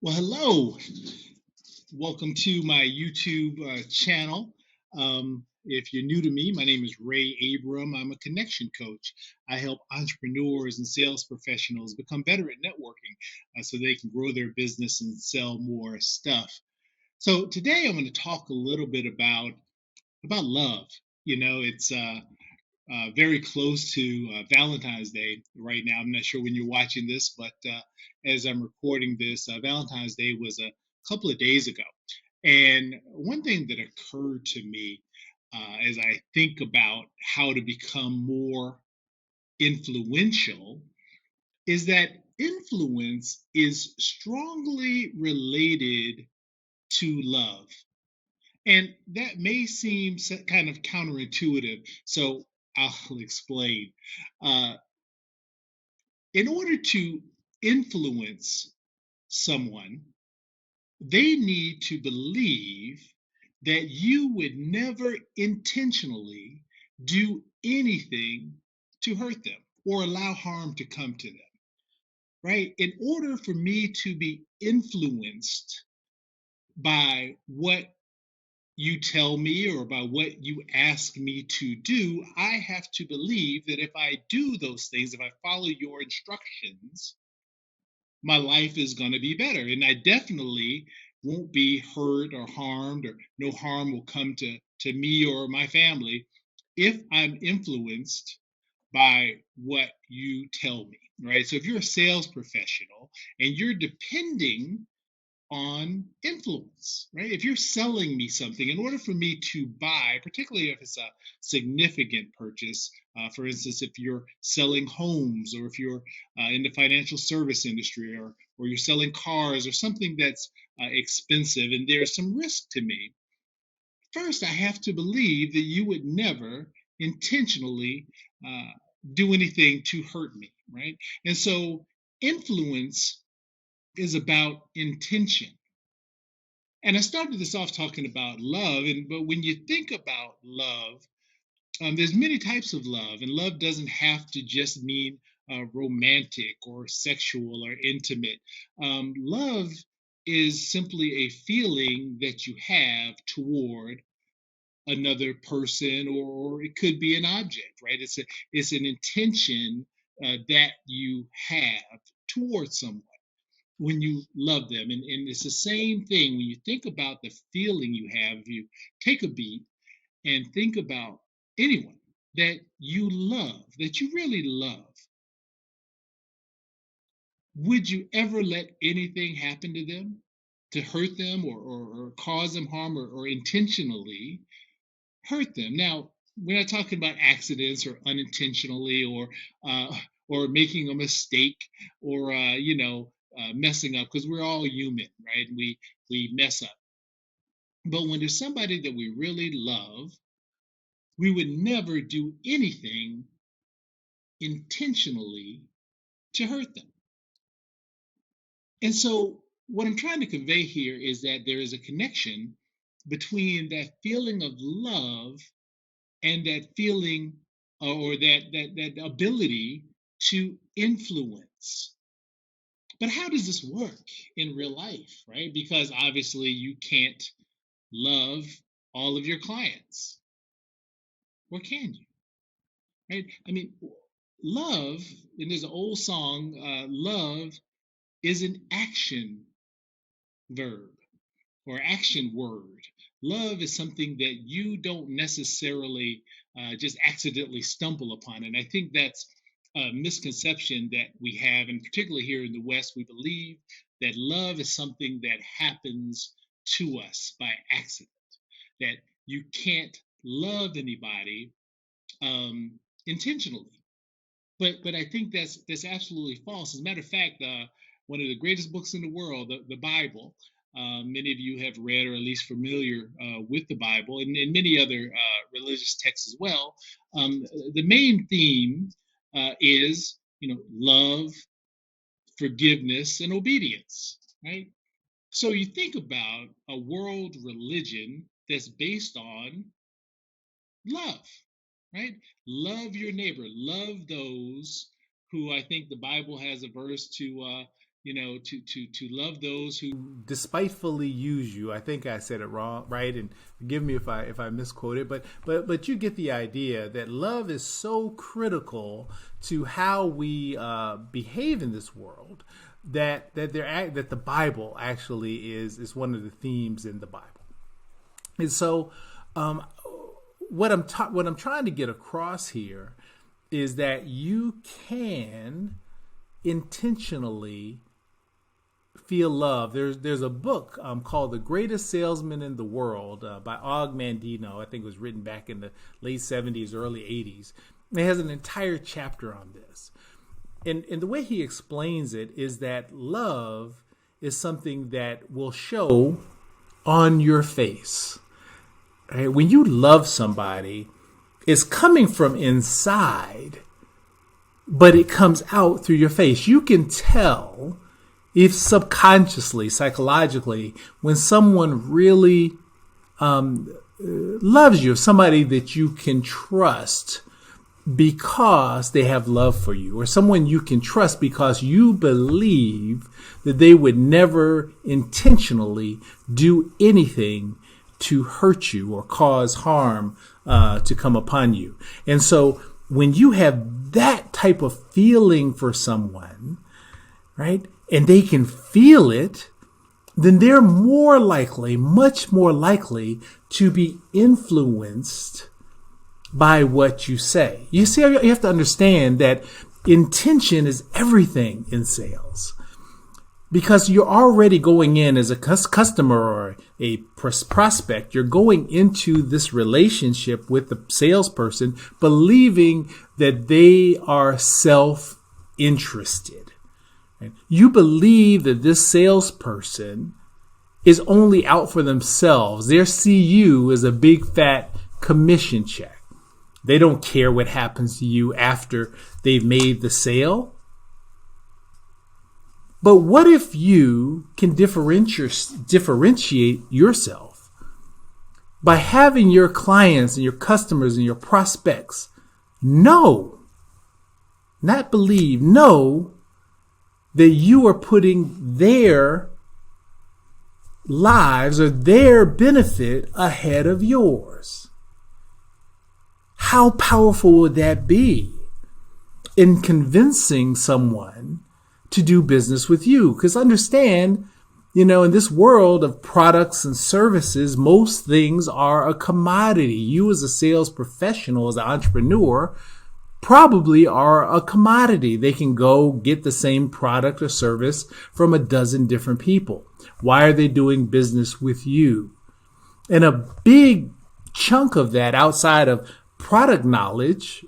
Well, hello. Welcome to my YouTube channel. If you're new to me, my name is Ray Abram. I'm a connection coach. I help entrepreneurs and sales professionals become better at networking so they can grow their business and sell more stuff. So today I'm going to talk a little bit about love. It's very close to Valentine's Day right now. I'm not sure when you're watching this, but as I'm recording this, Valentine's Day was a couple of days ago. And one thing that occurred to me as I think about how to become more influential is that influence is strongly related to love. And that may seem kind of counterintuitive. So I'll explain. Uh, in order to influence someone, they need to believe that you would never intentionally do anything to hurt them or allow harm to come to them, right? In order for me to be influenced by what you tell me or by what you ask me to do, I have to believe that if I do those things, if I follow your instructions, my life is going to be better. And I definitely won't be hurt or harmed, or no harm will come to me or my family if I'm influenced by what you tell me, right? So if you're a sales professional and you're depending on influence, right? If you're selling me something, in order for me to buy, particularly if it's a significant purchase, for instance, if you're selling homes or if you're in the financial service industry or you're selling cars or something that's expensive and there's some risk to me, first I have to believe that you would never intentionally uh, do anything to hurt me, right? And so influence is about intention, and I started this off talking about love, and but when you think about love, there's many types of love, and love doesn't have to just mean romantic or sexual or intimate. Love is simply a feeling that you have toward another person, or it could be an object, right? It's an intention that you have towards someone when you love them. And it's the same thing when you think about the feeling you have. If you take a beat and think about anyone that you love, that you really love, would you ever let anything happen to them to hurt them or cause them harm or intentionally hurt them? Now, we're not talking about accidents or unintentionally uh, or making a mistake or messing up, because we're all human, right? We mess up. But when there's somebody that we really love, we would never do anything intentionally to hurt them. And so, what I'm trying to convey here is that there is a connection between that feeling of love and that feeling or that ability to influence. But how does this work in real life, right? Because obviously you can't love all of your clients, or can you? Right? I mean, love, and there's an old song, love is an action verb or action word. Love is something that you don't necessarily just accidentally stumble upon. And I think that's a misconception that we have, and particularly here in the West, we believe that love is something that happens to us by accident, that you can't love anybody intentionally. But I think that's absolutely false. As a matter of fact, one of the greatest books in the world, the Bible. Many of you have read or at least familiar with the Bible and many other religious texts as well. The main theme is, love, forgiveness, and obedience. Right. So you think about a world religion that's based on love, right? Love your neighbor. Love those who, I think the Bible has a verse to. to love those who despitefully use you. I think I said it wrong, right? And forgive me if I misquote it, but you get the idea that love is so critical to how we behave in this world that the Bible actually is one of the themes in the Bible. And so, um, what I'm trying to get across here is that you can intentionally feel love. There's a book called The Greatest Salesman in the World by Og Mandino. I think it was written back in the late 70s, early 80s. It has an entire chapter on this. And the way he explains it is that love is something that will show on your face. Right? When you love somebody, it's coming from inside, but it comes out through your face. You can tell if subconsciously, psychologically, when someone really loves you, somebody that you can trust because they have love for you, or someone you can trust because you believe that they would never intentionally do anything to hurt you or cause harm to come upon you. And so when you have that type of feeling for someone, right, and they can feel it, then they're more likely, much more likely to be influenced by what you say. You see, you have to understand that intention is everything in sales, because you're already going in as a customer or a prospect. You're going into this relationship with the salesperson believing that they are self-interested. You believe that this salesperson is only out for themselves. They see you as a big fat commission check. They don't care what happens to you after they've made the sale. But what if you can differentiate yourself by having your clients and your customers and your prospects know, not believe, know that you are putting their lives or their benefit ahead of yours? How powerful would that be in convincing someone to do business with you? Because understand, in this world of products and services, most things are a commodity. You as a sales professional, as an entrepreneur, probably are a commodity. They can go get the same product or service from a dozen different people. Why are they doing business with you? And a big chunk of that, outside of product knowledge,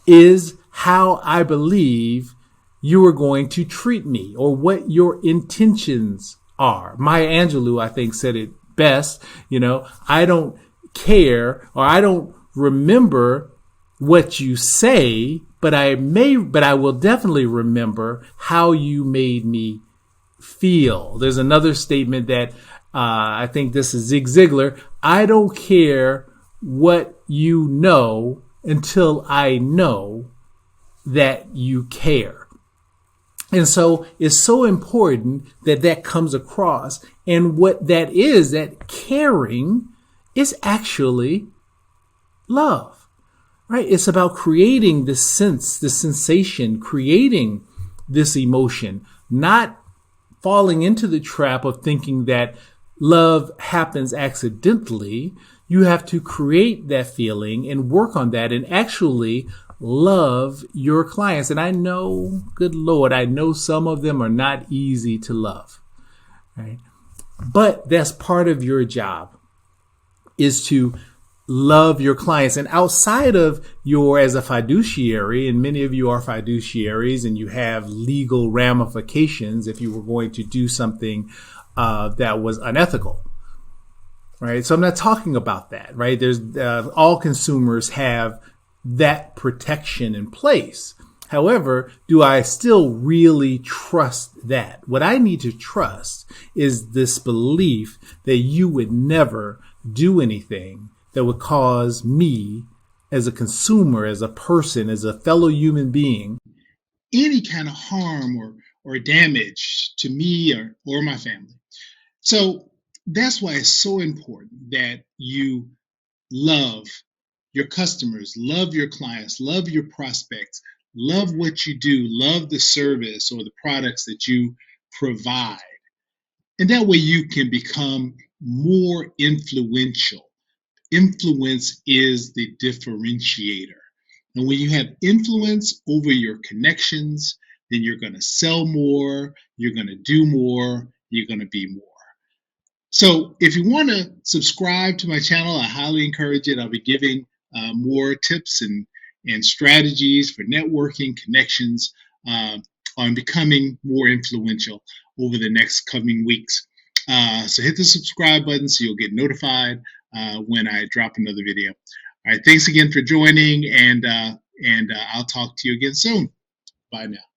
is how I believe you are going to treat me, or what your intentions are. Maya Angelou, I think, said it best. I don't care, or I don't remember what you say, but I will definitely remember how you made me feel. There's another statement that I think this is Zig Ziglar. I don't care what you know until I know that you care. And so it's so important that that comes across. And what that is, that caring is actually love, right? It's about creating this sense, this sensation, creating this emotion, not falling into the trap of thinking that love happens accidentally. You have to create that feeling and work on that and actually love your clients. And I know, good Lord, I know some of them are not easy to love, right? But that's part of your job, is to love your clients. And outside of as a fiduciary, and many of you are fiduciaries and you have legal ramifications if you were going to do something that was unethical, right? So I'm not talking about that, right? There's all consumers have that protection in place. However, do I still really trust that? What I need to trust is this belief that you would never do anything that would cause me as a consumer, as a person, as a fellow human being, any kind of harm or damage to me or my family. So that's why it's so important that you love your customers, love your clients, love your prospects, love what you do, love the service or the products that you provide. And that way you can become more influential. Influence is the differentiator. And when you have influence over your connections, then you're going to sell more, you're going to do more, you're going to be more. So if you want to subscribe to my channel, I highly encourage it. I'll be giving more tips and strategies for networking, connections, on becoming more influential over the next coming weeks. So hit the subscribe button so you'll get notified when I drop another video. All right, thanks again for joining, and I'll talk to you again soon. Bye now.